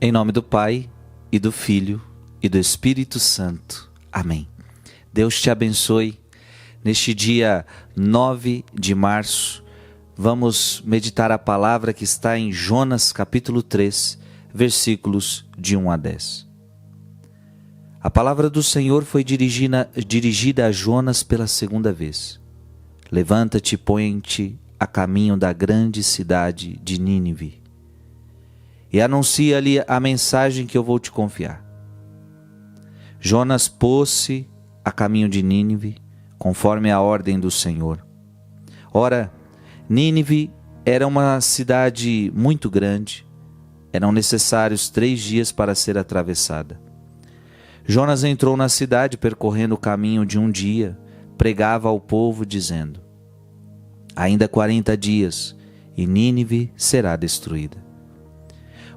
Em nome do Pai, e do Filho, e do Espírito Santo. Amém. Deus te abençoe. Neste dia 9 de março, vamos meditar a palavra que está em Jonas capítulo 3, versículos de 1 a 10. A palavra do Senhor foi dirigida a Jonas pela segunda vez. Levanta-te e põe-te a caminho da grande cidade de Nínive e anuncia-lhe a mensagem que eu vou te confiar. Jonas pôs-se a caminho de Nínive, conforme a ordem do Senhor. Ora, Nínive era uma cidade muito grande. Eram necessários 3 dias para ser atravessada. Jonas entrou na cidade percorrendo o caminho de um dia, pregava ao povo dizendo: ainda 40 dias e Nínive será destruída.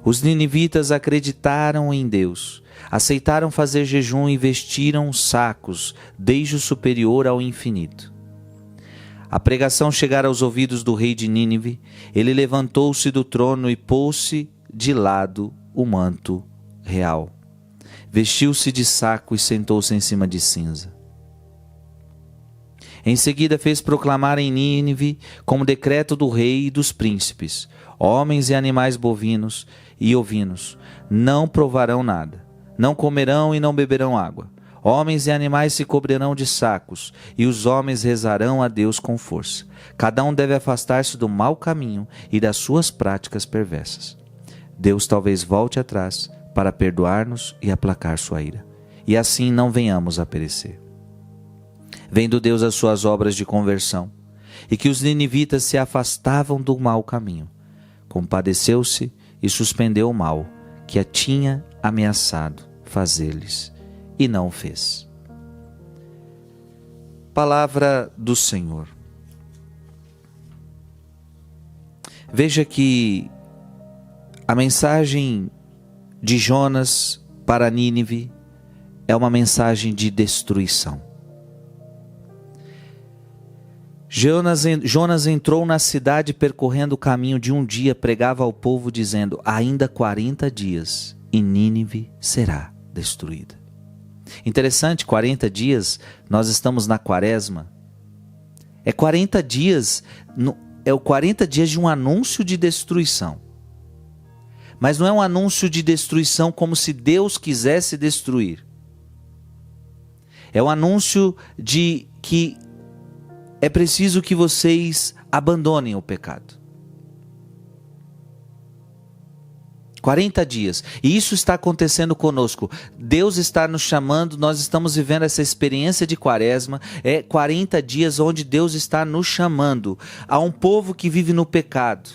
Os ninivitas acreditaram em Deus, aceitaram fazer jejum e vestiram sacos, desde o superior ao infinito. A pregação chegara aos ouvidos do rei de Nínive. Ele levantou-se do trono e pôs-se de lado o manto real. Vestiu-se de saco e sentou-se em cima de cinza. Em seguida fez proclamar em Nínive, como decreto do rei e dos príncipes: homens e animais bovinos e ovinos não provarão nada, não comerão e não beberão água. Homens e animais se cobrirão de sacos, e os homens rezarão a Deus com força. Cada um deve afastar-se do mau caminho e das suas práticas perversas. Deus talvez volte atrás para perdoar-nos e aplacar sua ira, e assim não venhamos a perecer. Vendo Deus as suas obras de conversão, e que os ninivitas se afastavam do mau caminho, compadeceu-se e suspendeu o mal que a tinha ameaçado fazer-lhes, e não o fez. Palavra do Senhor. Veja que a mensagem de Jonas para Nínive é uma mensagem de destruição. Jonas entrou na cidade percorrendo o caminho de um dia, pregava ao povo dizendo: ainda 40 dias e Nínive será destruída. Interessante, 40 dias, nós estamos na quaresma. É 40 dias, é o 40 dias de um anúncio de destruição. Mas não é um anúncio de destruição como se Deus quisesse destruir. É um anúncio de que é preciso que vocês abandonem o pecado. 40 dias. E isso está acontecendo conosco. Deus está nos chamando, nós estamos vivendo essa experiência de quaresma. É 40 dias onde Deus está nos chamando a um povo que vive no pecado.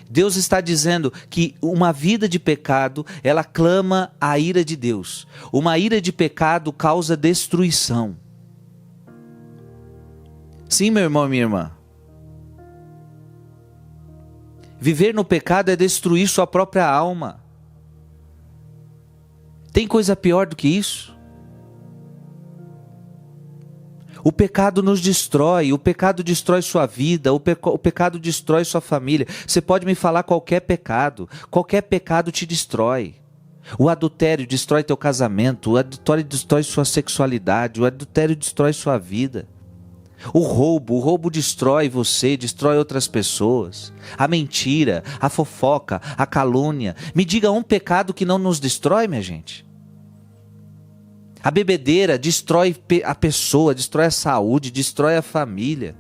Deus está dizendo que uma vida de pecado, ela clama a ira de Deus. Uma ira de pecado causa destruição. Sim, meu irmão e minha irmã. Viver no pecado é destruir sua própria alma. Tem coisa pior do que isso? O pecado nos destrói, o pecado destrói sua vida, o pecado destrói sua família. Você pode me falar qualquer pecado te destrói. O adultério destrói teu casamento, o adultério destrói sua sexualidade, o adultério destrói sua vida. O roubo destrói você, destrói outras pessoas. A mentira, a fofoca, a calúnia. Me diga um pecado que não nos destrói, minha gente. A bebedeira destrói a pessoa, destrói a saúde, destrói a família.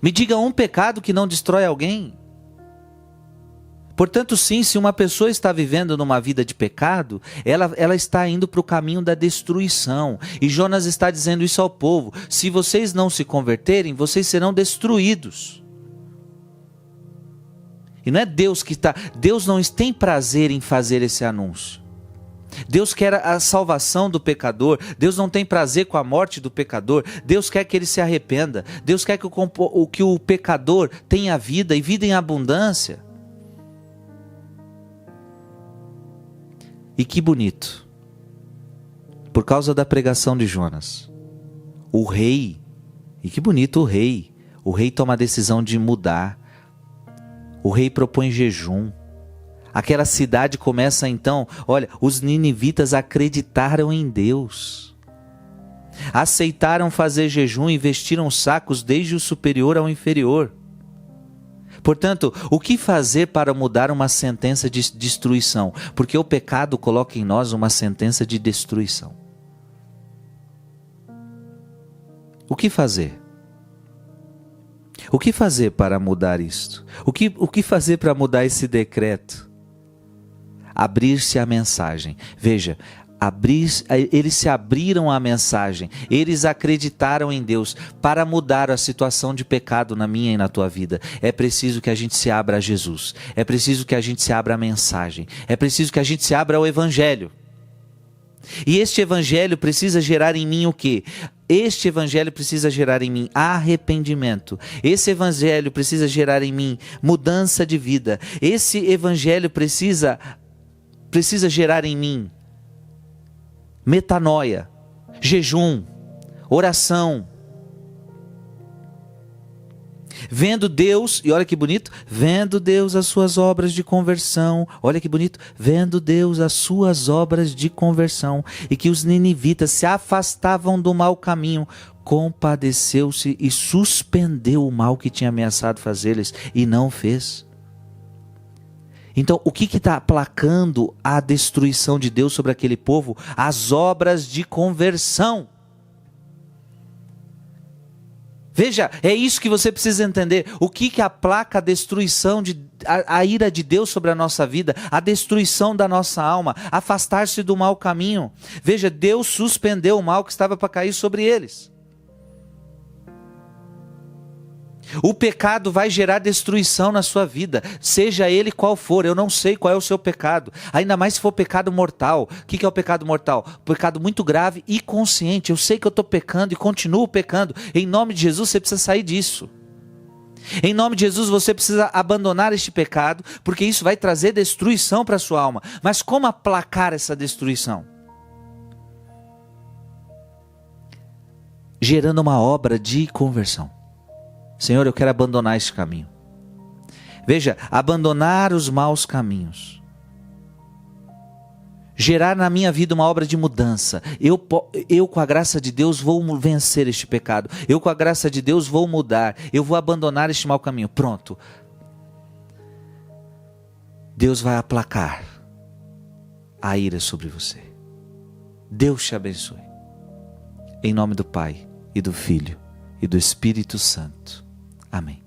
Me diga um pecado que não destrói alguém. Portanto, sim, se uma pessoa está vivendo numa vida de pecado, ela está indo para o caminho da destruição. E Jonas está dizendo isso ao povo: se vocês não se converterem, vocês serão destruídos. E não é Deus que está... Deus não tem prazer em fazer esse anúncio. Deus quer a salvação do pecador. Deus não tem prazer com a morte do pecador. Deus quer que ele se arrependa. Deus quer que o pecador tenha vida e vida em abundância. E que bonito, por causa da pregação de Jonas, o rei, e que bonito o rei toma a decisão de mudar, o rei propõe jejum, Aquela cidade começa então, olha, os ninivitas acreditaram em Deus. Aceitaram fazer jejum e vestiram sacos desde o superior ao inferior. Portanto, o que fazer para mudar uma sentença de destruição? Porque o pecado coloca em nós uma sentença de destruição. O que fazer? O que fazer para mudar isto? O que fazer para mudar esse decreto? Abrir-se à mensagem. Veja, eles se abriram à mensagem, eles acreditaram em Deus. Para mudar a situação de pecado na minha e na tua vida, é preciso que a gente se abra a Jesus, é preciso que a gente se abra à mensagem, é preciso que a gente se abra ao Evangelho. E este Evangelho precisa gerar em mim o quê? Este Evangelho precisa gerar em mim arrependimento. Esse Evangelho precisa gerar em mim mudança de vida. Esse Evangelho precisa gerar em mim metanoia, jejum, oração. Vendo Deus, e olha que bonito, vendo Deus as suas obras de conversão, olha que bonito, vendo Deus as suas obras de conversão, e que os ninivitas se afastavam do mau caminho, compadeceu-se e suspendeu o mal que tinha ameaçado fazer-lhes, e não fez. Então, o que está aplacando a destruição de Deus sobre aquele povo? As obras de conversão. Veja, é isso que você precisa entender. O que aplaca a destruição, a ira de Deus sobre a nossa vida, a destruição da nossa alma, afastar-se do mau caminho. Veja, Deus suspendeu o mal que estava para cair sobre eles. O pecado vai gerar destruição na sua vida, seja ele qual for. Eu não sei qual é o seu pecado, ainda mais se for pecado mortal. O que é o pecado mortal? Pecado muito grave e consciente. Eu sei que eu estou pecando e continuo pecando. Em nome de Jesus você precisa sair disso. Em nome de Jesus você precisa abandonar este pecado, porque isso vai trazer destruição para a sua alma. Mas como aplacar essa destruição? Gerando uma obra de conversão. Senhor, eu quero abandonar este caminho. Veja, abandonar os maus caminhos. Gerar na minha vida uma obra de mudança. Eu com a graça de Deus vou vencer este pecado. Eu com a graça de Deus vou mudar. Eu vou abandonar este mau caminho. Pronto. Deus vai aplacar a ira sobre você. Deus te abençoe. Em nome do Pai, e do Filho, e do Espírito Santo. Amém.